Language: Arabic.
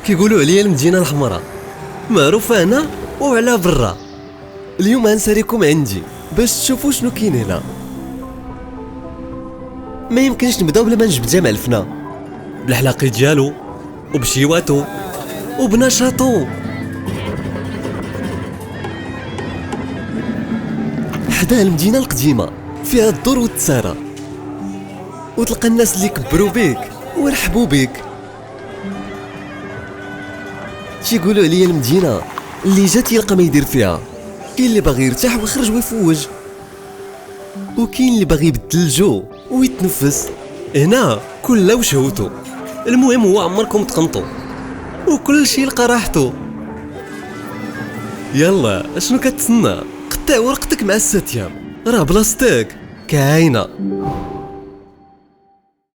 كيقولوا عليا المدينه الحمراء، معروفه هنا وعلى برا. اليوم غنساليكم عندي باش تشوفوا شنو كاين هنا. ما يمكنش نبداو بلا ما نجبد جامع الفنا بالحلاقي ديالو وبشيواتو وبنشاطو. حدا المدينه القديمه فيها الدور والتسارة، وتلقى الناس اللي كبروا بيك ورحبوا بيك. تيقولوا عليا المدينه اللي جات يلقى ما يدير فيها. كاين اللي باغي يرتاح ويخرج ويفوج، وكاين اللي باغي يبدل الجو ويتنفس. هنا كله وشهوتو، المهم هو عمركم تقنطوا وكل شي يلقى راحتو. يلا اشنو كتسنى؟ قطع ورقتك مع الستيام، راه بلاصتك كاينه.